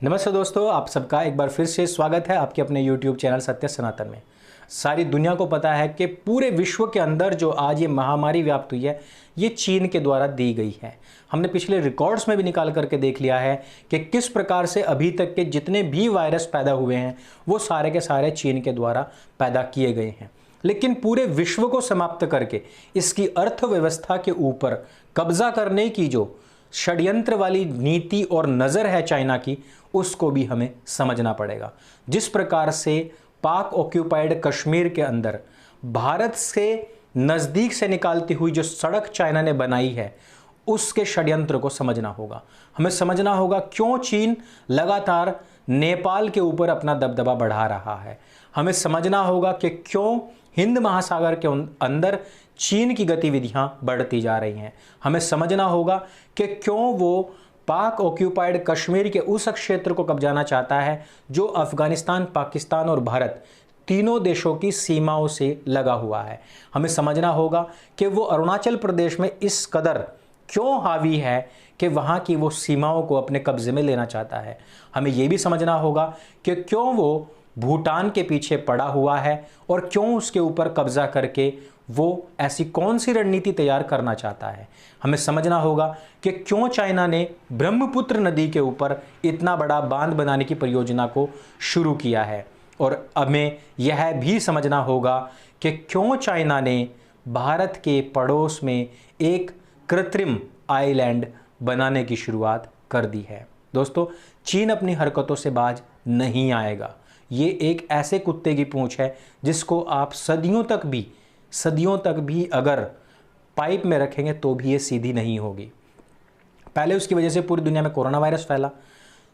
नमस्ते दोस्तों, आप सबका एक बार फिर से स्वागत है आपके अपने YouTube चैनल सत्य सनातन में। सारी दुनिया को पता है कि पूरे विश्व के अंदर जो आज ये महामारी व्याप्त हुई है, ये चीन के द्वारा दी गई है। हमने पिछले रिकॉर्ड्स में भी निकाल करके देख लिया है कि किस प्रकार से अभी तक के जितने भी वायरस पैदा हुए हैं वो सारे के सारे चीन के द्वारा पैदा किए गए हैं। लेकिन पूरे विश्व को समाप्त करके इसकी अर्थव्यवस्था के ऊपर कब्जा करने की जो षड्यंत्र वाली नीति और नज़र है चाइना की, उसको भी हमें समझना पड़ेगा। जिस प्रकार से पाक ऑक्यूपाइड कश्मीर के अंदर भारत से नज़दीक से निकालती हुई जो सड़क चाइना ने बनाई है, उसके षड्यंत्र को समझना होगा। हमें समझना होगा क्यों चीन लगातार नेपाल के ऊपर अपना दबदबा बढ़ा रहा है। हमें समझना होगा कि क्यों हिंद महासागर के अंदर चीन की गतिविधियां बढ़ती जा रही हैं। हमें समझना होगा कि क्यों वो पाक ऑक्यूपाइड कश्मीर के उस क्षेत्र को कब्जाना चाहता है जो अफगानिस्तान, पाकिस्तान और भारत तीनों देशों की सीमाओं से लगा हुआ है। हमें समझना होगा कि वो अरुणाचल प्रदेश में इस कदर क्यों हावी है कि वहाँ की वो सीमाओं को अपने कब्जे में लेना चाहता है। हमें ये भी समझना होगा कि क्यों वो भूटान के पीछे पड़ा हुआ है और क्यों उसके ऊपर कब्जा करके वो ऐसी कौन सी रणनीति तैयार करना चाहता है। हमें समझना होगा कि क्यों चाइना ने ब्रह्मपुत्र नदी के ऊपर इतना बड़ा बांध बनाने की परियोजना को शुरू किया है। और हमें यह भी समझना होगा कि क्यों चाइना ने भारत के पड़ोस में एक कृत्रिम आइलैंड बनाने की शुरुआत कर दी है। दोस्तों, चीन अपनी हरकतों से बाज नहीं आएगा। ये एक ऐसे कुत्ते की पूंछ है जिसको आप सदियों तक भी अगर पाइप में रखेंगे तो भी ये सीधी नहीं होगी। पहले उसकी वजह से पूरी दुनिया में कोरोना वायरस फैला।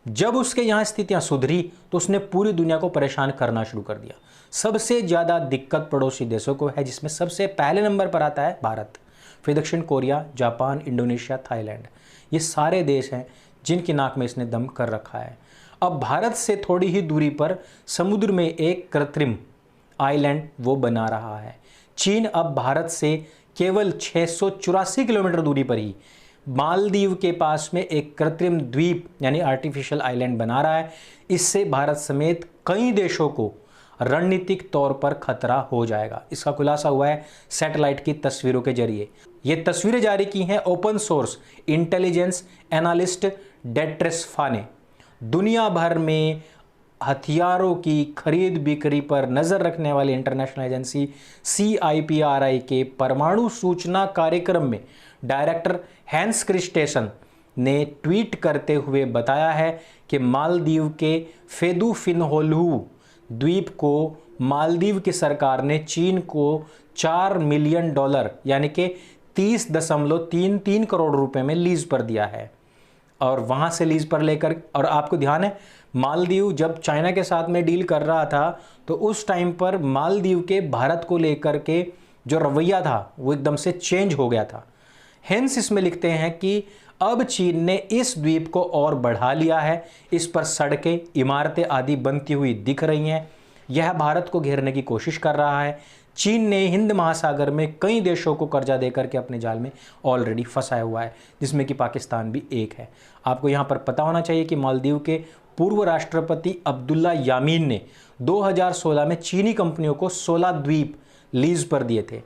जब उसके यहाँ स्थितियाँ सुधरी तो उसने पूरी दुनिया को परेशान करना शुरू कर दिया। सबसे ज़्यादा दिक्कत पड़ोसी देशों को है, जिसमें सबसे पहले नंबर पर आता है भारत, फिर दक्षिण कोरिया, जापान, इंडोनेशिया, थाईलैंड। ये सारे देश हैं जिनकी नाक में इसने दम कर रखा है। अब भारत से थोड़ी ही दूरी पर समुद्र में एक कृत्रिम आइलैंड वो बना रहा है। चीन अब भारत से केवल 684 किलोमीटर दूरी पर ही मालदीव के पास में एक कृत्रिम द्वीप यानी आर्टिफिशियल आइलैंड बना रहा है। इससे भारत समेत कई देशों को रणनीतिक तौर पर खतरा हो जाएगा। इसका खुलासा हुआ है सैटेलाइट की तस्वीरों के जरिए। ये तस्वीरें जारी की हैं ओपन सोर्स इंटेलिजेंस एनालिस्ट डेट्रेस फा ने। दुनिया भर में हथियारों की खरीद बिक्री पर नज़र रखने वाली इंटरनेशनल एजेंसी CIPRI के परमाणु सूचना कार्यक्रम में डायरेक्टर हैंस क्रिस्टेसन ने ट्वीट करते हुए बताया है कि मालदीव के फेदुफिनहोलु द्वीप को मालदीव की सरकार ने चीन को $4 मिलियन यानी कि 30.33 करोड़ रुपए में लीज पर दिया है। और वहाँ से लीज पर लेकर, और आपको ध्यान है मालदीव जब चाइना के साथ में डील कर रहा था तो उस टाइम पर मालदीव के भारत को लेकर के जो रवैया था वो एकदम से चेंज हो गया था। हेंस इसमें लिखते हैं कि अब चीन ने इस द्वीप को और बढ़ा लिया है। इस पर सड़कें, इमारतें आदि बनती हुई दिख रही हैं। यह भारत को घेरने की कोशिश कर रहा है। चीन ने हिंद महासागर में कई देशों को कर्जा देकर के अपने जाल में ऑलरेडी फंसाया हुआ है, जिसमें कि पाकिस्तान भी एक है। आपको यहाँ पर पता होना चाहिए कि मालदीव के पूर्व राष्ट्रपति अब्दुल्ला यामीन ने 2016 में चीनी कंपनियों को 16 द्वीप लीज पर दिए थे।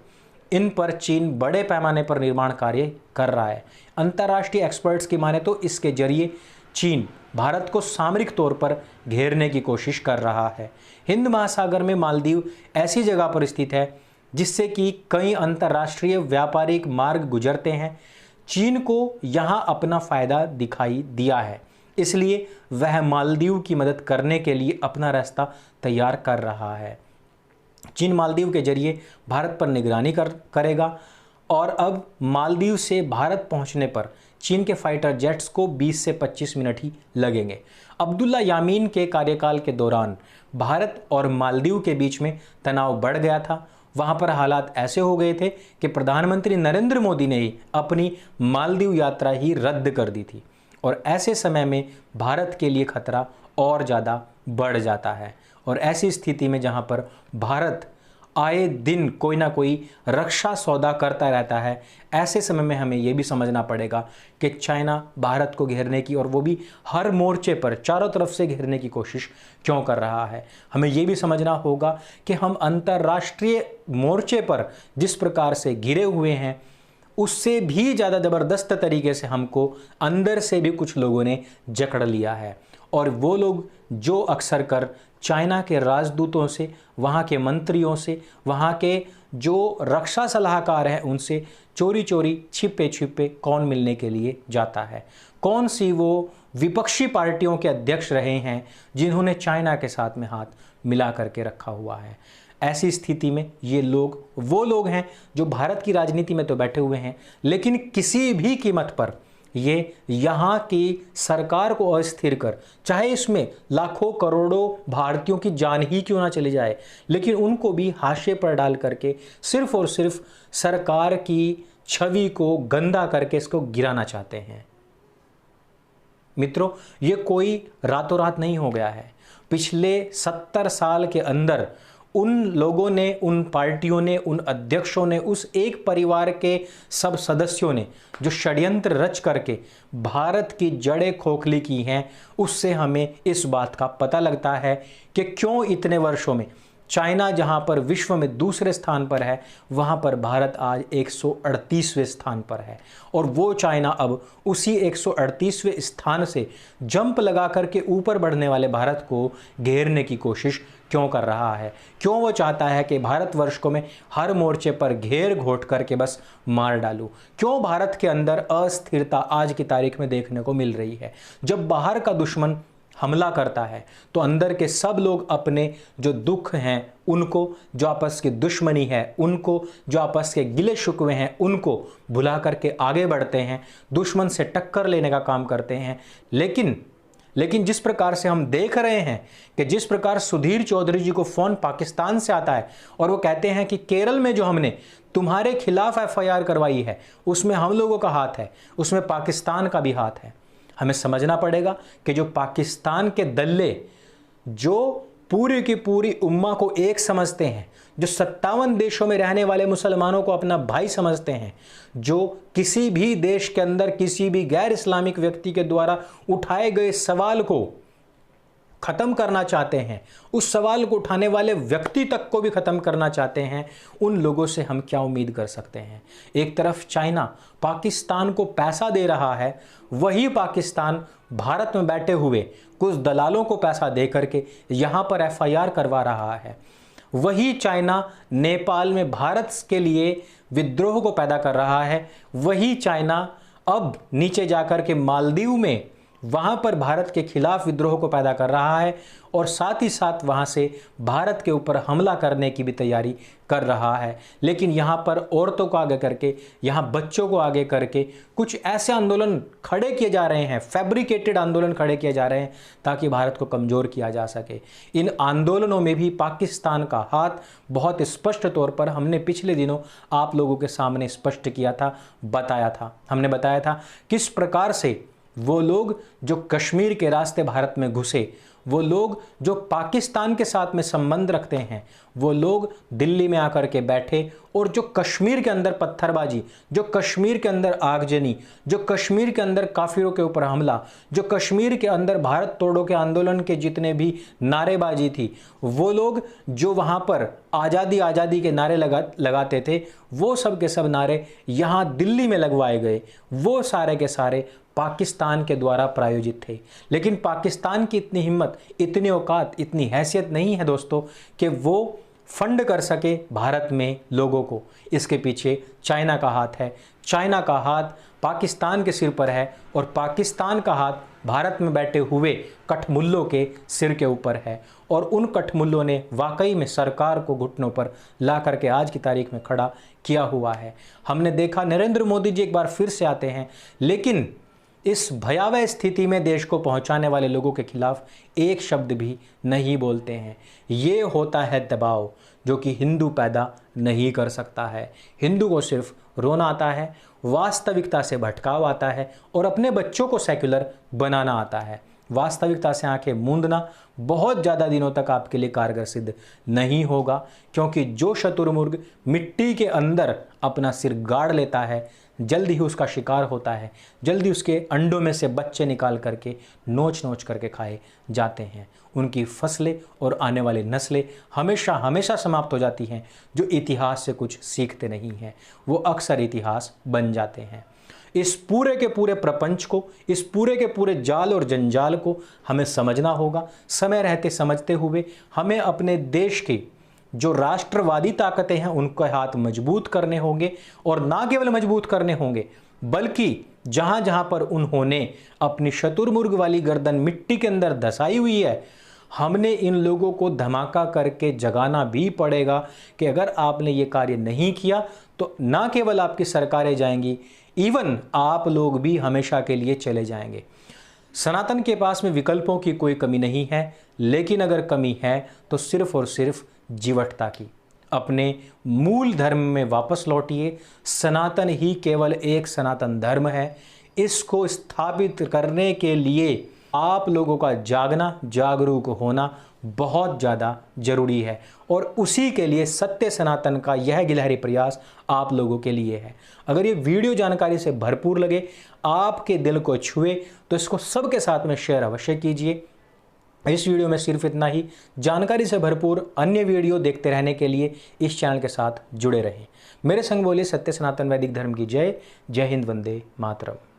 इन पर चीन बड़े पैमाने पर निर्माण कार्य कर रहा है। अंतर्राष्ट्रीय एक्सपर्ट्स की माने तो इसके जरिए चीन भारत को सामरिक तौर पर घेरने की कोशिश कर रहा है। हिंद महासागर में मालदीव ऐसी जगह पर स्थित है जिससे कि कई अंतर्राष्ट्रीय व्यापारिक मार्ग गुजरते हैं। चीन को यहाँ अपना फायदा दिखाई दिया है, इसलिए वह मालदीव की मदद करने के लिए अपना रास्ता तैयार कर रहा है। चीन मालदीव के जरिए भारत पर निगरानी करेगा और अब मालदीव से भारत पहुंचने पर चीन के फाइटर जेट्स को 20 से 25 मिनट ही लगेंगे। अब्दुल्ला यामीन के कार्यकाल के दौरान भारत और मालदीव के बीच में तनाव बढ़ गया था। वहां पर हालात ऐसे हो गए थे कि प्रधानमंत्री नरेंद्र मोदी ने ही अपनी मालदीव यात्रा ही रद्द कर दी थी। और ऐसे समय में भारत के लिए खतरा और ज़्यादा बढ़ जाता है। और ऐसी स्थिति में जहां पर भारत आए दिन कोई ना कोई रक्षा सौदा करता रहता है। ऐसे समय में हमें यह भी समझना पड़ेगा कि चाइना भारत को घेरने की, और वो भी हर मोर्चे पर चारों तरफ से घेरने की कोशिश क्यों कर रहा है। हमें यह भी समझना होगा कि हम अंतर्राष्ट्रीय मोर्चे पर जिस प्रकार से घिरे हुए हैं, उससे भी ज़्यादा ज़बरदस्त तरीके से हमको अंदर से भी कुछ लोगों ने जकड़ लिया है। और वो लोग जो अक्सर कर चाइना के राजदूतों से, वहाँ के मंत्रियों से, वहाँ के जो रक्षा सलाहकार हैं उनसे चोरी चोरी छिपे छिपे कौन मिलने के लिए जाता है। कौन सी वो विपक्षी पार्टियों के अध्यक्ष रहे हैं जिन्होंने चाइना के साथ में हाथ मिला करके रखा हुआ है। ऐसी स्थिति में ये लोग वो लोग हैं जो भारत की राजनीति में तो बैठे हुए हैं, लेकिन किसी भी कीमत पर ये यहाँ की सरकार को अस्थिर कर, चाहे इसमें लाखों करोड़ों भारतीयों की जान ही क्यों ना चली जाए, लेकिन उनको भी हाशिए पर डाल करके सिर्फ और सिर्फ सरकार की छवि को गंदा करके इसको गिराना चाहते हैं। मित्रों, ये कोई रातों रात नहीं हो गया है। पिछले 70 साल के अंदर उन लोगों ने, उन पार्टियों ने, उन अध्यक्षों ने, उस एक परिवार के सब सदस्यों ने जो षड्यंत्र रच करके भारत की जड़ें खोखली की हैं, उससे हमें इस बात का पता लगता है कि क्यों इतने वर्षों में चाइना जहां पर विश्व में दूसरे स्थान पर है, वहां पर भारत आज 138वें स्थान पर है। और वो चाइना अब उसी 138वें स्थान से जंप लगा करके ऊपर बढ़ने वाले भारत को घेरने की कोशिश क्यों कर रहा है। क्यों वो चाहता है कि भारतवर्ष को मैं हर मोर्चे पर घेर घोट करके बस मार डालूं। क्यों भारत के अंदर अस्थिरता आज की तारीख में देखने को मिल रही है। जब बाहर का दुश्मन हमला करता है तो अंदर के सब लोग अपने जो दुख हैं उनको, जो आपस की दुश्मनी है उनको, जो आपस के गिले शिकवे हैं उनको भुला करके आगे बढ़ते हैं, दुश्मन से टक्कर लेने का काम करते हैं। लेकिन जिस प्रकार से हम देख रहे हैं कि जिस प्रकार सुधीर चौधरी जी को फ़ोन पाकिस्तान से आता है और वो कहते हैं कि केरल में जो हमने तुम्हारे खिलाफ एफआईआर करवाई है उसमें हम लोगों का हाथ है, उसमें पाकिस्तान का भी हाथ है। हमें समझना पड़ेगा कि जो पाकिस्तान के दल्ले जो पूरी की पूरी उम्मा को एक समझते हैं, जो 57 देशों में रहने वाले मुसलमानों को अपना भाई समझते हैं, जो किसी भी देश के अंदर किसी भी गैर इस्लामिक व्यक्ति के द्वारा उठाए गए सवाल को ख़त्म करना चाहते हैं, उस सवाल को उठाने वाले व्यक्ति तक को भी ख़त्म करना चाहते हैं, उन लोगों से हम क्या उम्मीद कर सकते हैं। एक तरफ चाइना पाकिस्तान को पैसा दे रहा है, वही पाकिस्तान भारत में बैठे हुए कुछ दलालों को पैसा दे करके यहाँ पर एफआईआर करवा रहा है। वही चाइना नेपाल में भारत के लिए विद्रोह को पैदा कर रहा है। वही चाइना अब नीचे जाकर के मालदीव में वहाँ पर भारत के खिलाफ विद्रोह को पैदा कर रहा है और साथ ही साथ वहाँ से भारत के ऊपर हमला करने की भी तैयारी कर रहा है। लेकिन यहाँ पर औरतों को आगे करके, यहाँ बच्चों को आगे करके कुछ ऐसे आंदोलन खड़े किए जा रहे हैं, फैब्रिकेटेड आंदोलन खड़े किए जा रहे हैं ताकि भारत को कमज़ोर किया जा सके। इन आंदोलनों में भी पाकिस्तान का हाथ बहुत स्पष्ट तौर पर हमने पिछले दिनों आप लोगों के सामने स्पष्ट किया था, बताया था। हमने बताया था किस प्रकार से वो लोग जो कश्मीर के रास्ते भारत में घुसे, वो लोग जो पाकिस्तान के साथ में संबंध रखते हैं, वो लोग दिल्ली में आकर के बैठे और जो कश्मीर के अंदर पत्थरबाजी, जो कश्मीर के अंदर आगजनी, जो कश्मीर के अंदर काफिरों के ऊपर हमला, जो कश्मीर के अंदर भारत तोड़ो के आंदोलन के जितने भी नारेबाजी थी, वो लोग जो वहाँ पर आज़ादी आज़ादी के नारे लगाते थे, वो सब के सब नारे यहाँ दिल्ली में लगवाए गए। वो सारे के सारे पाकिस्तान के द्वारा प्रायोजित थे। लेकिन पाकिस्तान की इतनी हिम्मत, इतनी औकात, इतनी हैसियत नहीं है दोस्तों कि वो फंड कर सके भारत में लोगों को। इसके पीछे चाइना का हाथ है। चाइना का हाथ पाकिस्तान के सिर पर है और पाकिस्तान का हाथ भारत में बैठे हुए कठमुल्लों के सिर के ऊपर है। और उन कठमुल्लों ने वाकई में सरकार को घुटनों पर ला करके आज की तारीख में खड़ा किया हुआ है। हमने देखा नरेंद्र मोदी जी एक बार फिर से आते हैं, लेकिन इस भयावह स्थिति में देश को पहुंचाने वाले लोगों के खिलाफ एक शब्द भी नहीं बोलते हैं। ये होता है दबाव जो कि हिंदू पैदा नहीं कर सकता है। हिंदू को सिर्फ रोना आता है, वास्तविकता से भटकाव आता है और अपने बच्चों को सेक्युलर बनाना आता है। वास्तविकता से आंखें मूंदना बहुत ज़्यादा दिनों तक आपके लिए कारगर सिद्ध नहीं होगा, क्योंकि जो शुतुरमुर्ग मिट्टी के अंदर अपना सिर गाड़ लेता है जल्दी ही उसका शिकार होता है, जल्दी उसके अंडों में से बच्चे निकाल करके नोच नोच करके खाए जाते हैं। उनकी फसलें और आने वाली नस्लें हमेशा हमेशा समाप्त हो जाती हैं। जो इतिहास से कुछ सीखते नहीं हैं वो अक्सर इतिहास बन जाते हैं। इस पूरे के पूरे प्रपंच को, इस पूरे के पूरे जाल और जंजाल को हमें समझना होगा। समय रहते समझते हुए हमें अपने देश की जो राष्ट्रवादी ताकतें हैं उनके हाथ मजबूत करने होंगे, और ना केवल मजबूत करने होंगे बल्कि जहां जहां पर उन्होंने अपनी शुतुरमुर्ग वाली गर्दन मिट्टी के अंदर धसाई हुई है, हमने इन लोगों को धमाका करके जगाना भी पड़ेगा कि अगर आपने ये कार्य नहीं किया तो ना केवल आपकी सरकारें जाएंगी, इवन आप लोग भी हमेशा के लिए चले जाएंगे। सनातन के पास में विकल्पों की कोई कमी नहीं है, लेकिन अगर कमी है तो सिर्फ और सिर्फ जीवटता की। अपने मूल धर्म में वापस लौटिए। सनातन ही केवल एक सनातन धर्म है। इसको स्थापित करने के लिए आप लोगों का जागना, जागरूक होना बहुत ज़्यादा जरूरी है, और उसी के लिए सत्य सनातन का यह गिलहरी प्रयास आप लोगों के लिए है। अगर ये वीडियो जानकारी से भरपूर लगे, आपके दिल को छुए, तो इसको सबके साथ में शेयर अवश्य कीजिए। इस वीडियो में सिर्फ इतना ही। जानकारी से भरपूर अन्य वीडियो देखते रहने के लिए इस चैनल के साथ जुड़े रहें। मेरे संग बोलिए सत्य सनातन वैदिक धर्म की जय। जय हिंद, वंदे मातरम।